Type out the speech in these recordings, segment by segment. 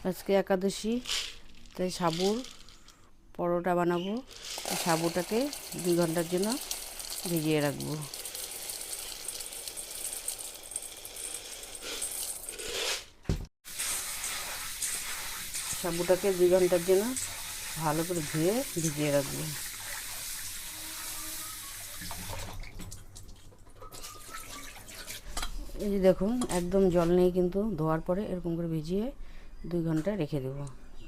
আজকে একাদশী, তাই সাবুর পরোটা বানাবো। সাবুটাকে 2 ঘন্টার জন্য ভিজিয়ে রাখবো। সাবুটাকে 2 ঘন্টার জন্য ভালো করে ধুয়ে ভিজিয়ে রাখবো। এই যে দেখুন, একদম জল নেই কিন্তু, ধোয়ার পরে এরকম করে ভিজিয়ে 2 ঘন্টা রেখে দেব।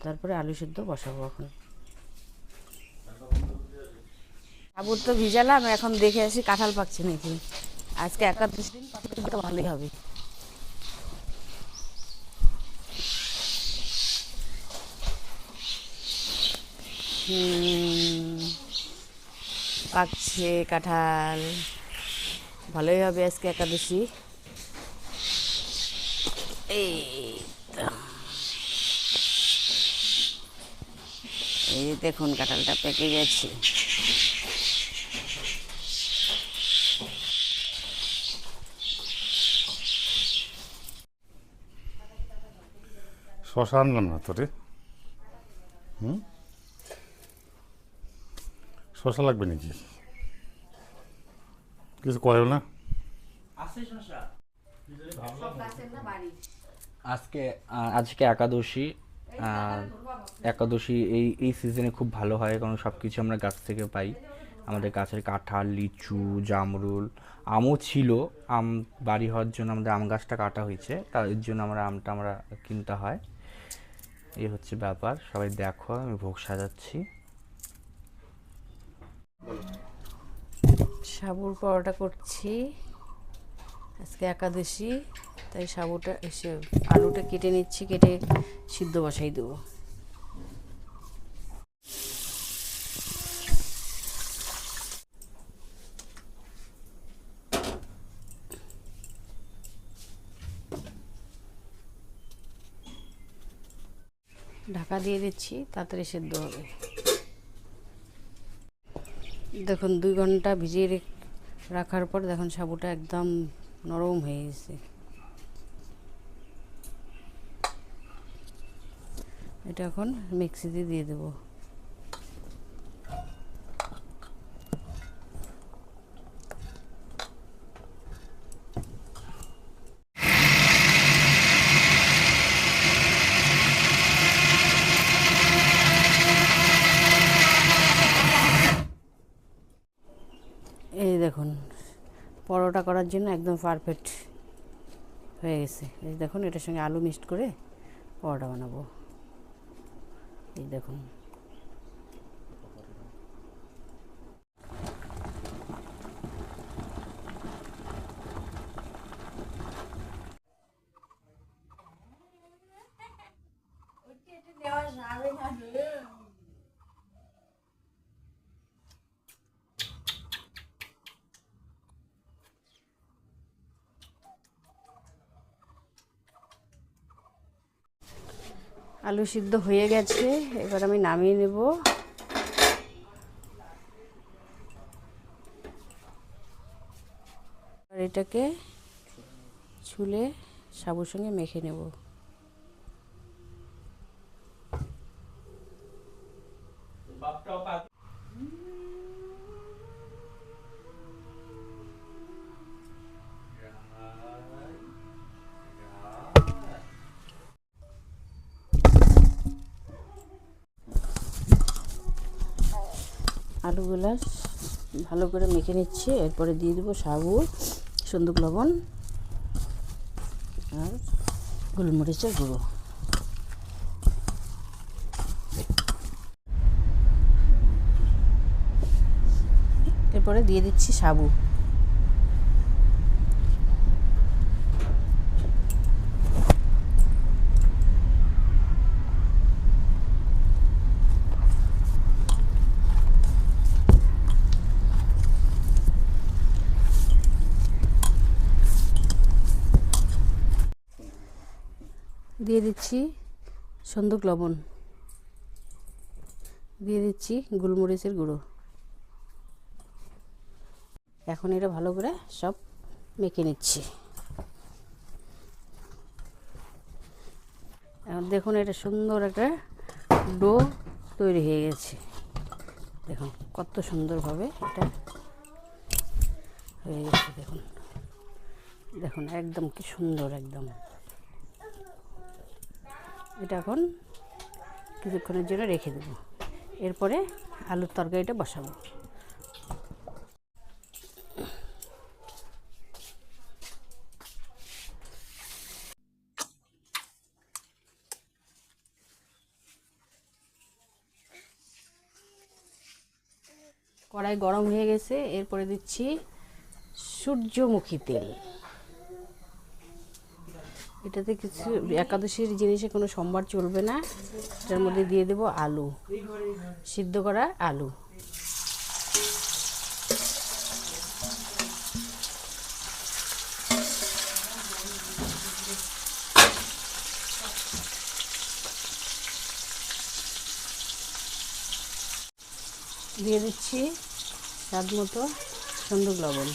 তারপরে আলু সিদ্ধ বসাবো। এখন সাবুর তো ভিজালাম, এখন দেখে আসি কাঁঠাল পাকছে নাকি। আজকে একাদশ দিন, পাকলে তো ভালোই হবে। পাকছে কাঁঠাল, ভালোই হবে আজকে একাদশী। এই দেখুন কাঁঠালটা পেকে গেছে। শশা আনলাম না তোরে। শশা লাগবে নাকি? কিছু কয়ও না। আজকে একাদশী। একাদশী এই সিজনে খুব ভালো হয়, কারণ সব কিছু আমরা গাছ থেকে পাই। আমাদের গাছের কাঁঠাল, লিচু, জামরুল, আমও ছিল। আম বাড়ি হওয়ার জন্য আমাদের আম গাছটা কাটা হয়েছে, তার জন্য আমটা কিনতে হয়। এই হচ্ছে ব্যাপার। সবাই দেখো, আমি ভোগ সাজাচ্ছি। সাবুর পরোটা করছি আজকে একাদশী, তাই সাবুটা আলুটা কেটে নিচ্ছি, কেটে সিদ্ধ বসাই দেবো। ঢাকা দিয়ে দিচ্ছি, তাড়াতাড়ি সিদ্ধ হবে। দেখুন 2 ঘন্টা ভিজিয়ে রাখার পর দেখুন সাবুটা একদম নরম হয়ে গেছে। এটা এখন মিক্সিতে দিয়ে দেব। এই দেখুন, পরোটা করার জন্য একদম পারফেক্ট হয়ে গেছে। এই দেখুন, এটার সঙ্গে আলু মিক্সড করে পরোটা বানাবো। এই দেখুন, আলু সিদ্ধ হয়ে গেছে, এবার আমি নামিয়ে নেব। আর এটাকে ছুলে সাবুর সঙ্গে মেখে নেব। আলুগুলা ভালো করে মেখে নিচ্ছি, এরপরে দিয়ে দেবো সাবু, সন্দুক লবণ আর গোলমরিচের গুঁড়ো। এরপরে দিয়ে দিচ্ছি সাবু। দিয়ে দিচ্ছি সন্দুক লবণ, দিয়ে দিচ্ছি গোলমরিচের গুঁড়ো। এখন এটা ভালো করে সব মেখে নিচ্ছি। এখন দেখুন এটা সুন্দর একটা ডো তৈরি হয়ে গেছে। দেখুন কত সুন্দরভাবে এটা হয়ে গেছে। দেখুন দেখুন একদম কি সুন্দর একদম। এটা এখন কিছুক্ষণের জন্য রেখে দেব, এরপরে আলুর তরকারিটা বসাবো। কড়াই গরম হয়ে গেছে, এরপরে দিচ্ছি সূর্যমুখী তেল। এটাতে কিছু একাদশীর জিনিসে কোনো সম্বার চলবে না। এটার মধ্যে দিয়ে দেব আলু, সিদ্ধ করা আলু। দিয়ে দিচ্ছি স্বাদ মতো সন্দুক লবণ।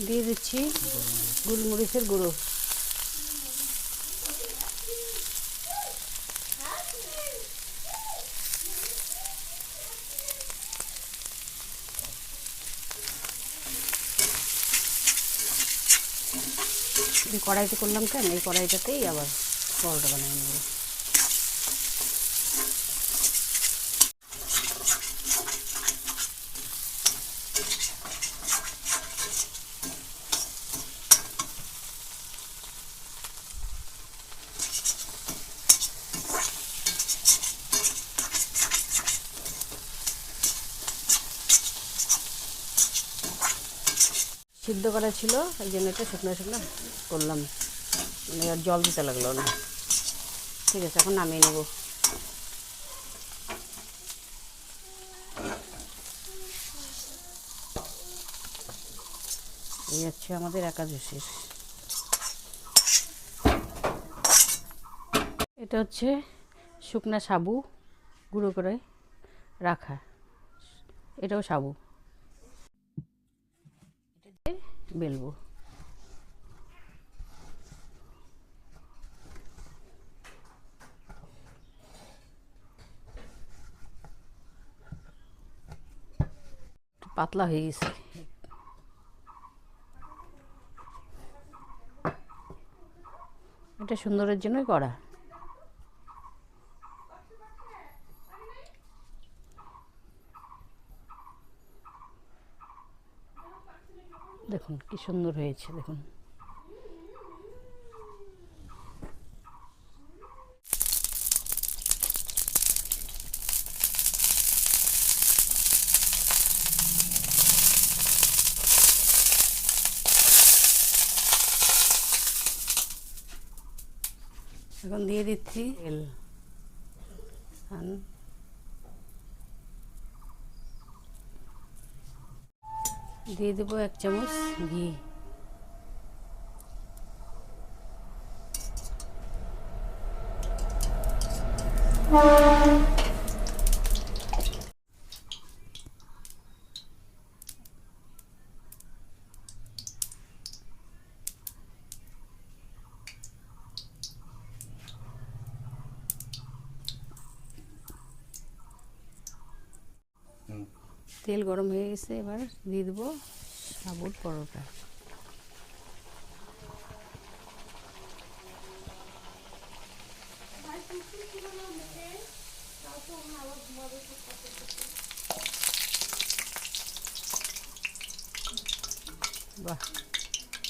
দিয়ে দিচ্ছি গোলমরিচের গুঁড়ো। এই কড়াইতে করলাম কেন, এই কড়াইটাতেই আবার পরোটা বানিয়ে নেব। সিদ্ধ করা ছিল, এই জন্য এটা শুকনো শুকনো করলাম, মানে আর জল দিতে লাগলো না। ঠিক আছে, এখন নামিয়ে নেব। এই হচ্ছে আমাদের একাদশীর। এটা হচ্ছে শুকনা সাবু গুঁড়ো করে রাখা, এটাও সাবু। বেলবো। পাতলা হয়ে গেছে। এটা সুন্দরের জন্যই করা। দেখুন কি সুন্দর হয়েছে, দেখুন। এখন দিয়ে দিচ্ছি তেল। দিয়ে দেবো 1 চামচ ঘি। তেল গরম হয়ে গেছে, এবার দিয়ে দেবো সাবুর পরোটা। বাহ,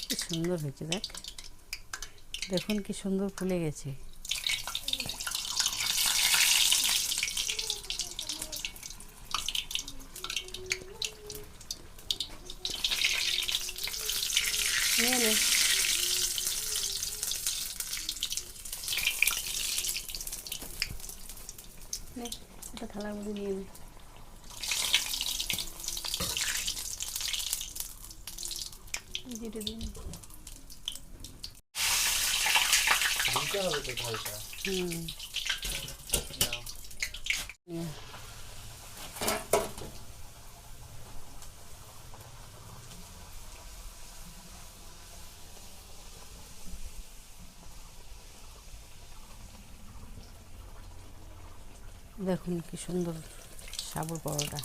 কি সুন্দর হয়েছে, দেখুন কি সুন্দর ফুলে গেছে। নিয়ে নে। এটা থালার মধ্যে নিয়ে নে। জিরে দিন। দিতে হবে তো ঝালটা। হুম। নাও। নিয়ে। দেখুন কি সুন্দর সাবুর পরোটা।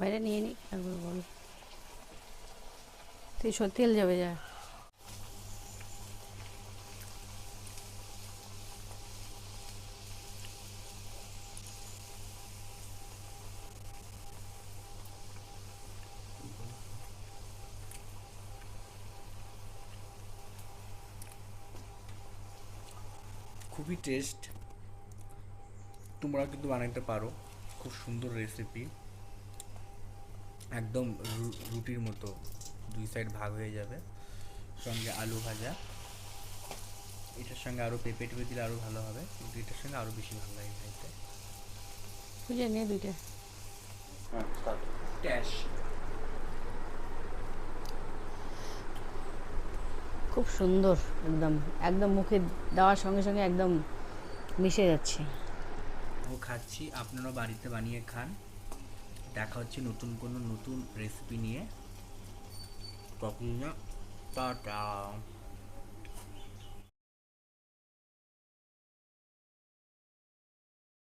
বাইরে নিয়ে নি একবার বল, তুই তেল যাবে যা। খুবই টেস্ট, তোমরা কিন্তু বানাইতে পারো। খুব সুন্দর রেসিপি, একদম রুটির মতো দুই সাইড ভাগ হয়ে যাবে, সঙ্গে আলু ভাজা। এটার সঙ্গে আরও পেঁপে টেপে দিলে আরও ভালো হবে, কিন্তু এটার সঙ্গে আরও বেশি ভালো লাগে খাইতে। বুঝে নিয়ে দুইটা। ট্যাশ। খুব সুন্দর, একদম একদম মুখে দেওয়ার সঙ্গে সঙ্গে একদম মিশে যাচ্ছে। ও খাচ্ছি, আপনারাও বাড়িতে বানিয়ে খান। দেখা হচ্ছে নতুন কোনো নতুন রেসিপি নিয়ে। তখন টাটা।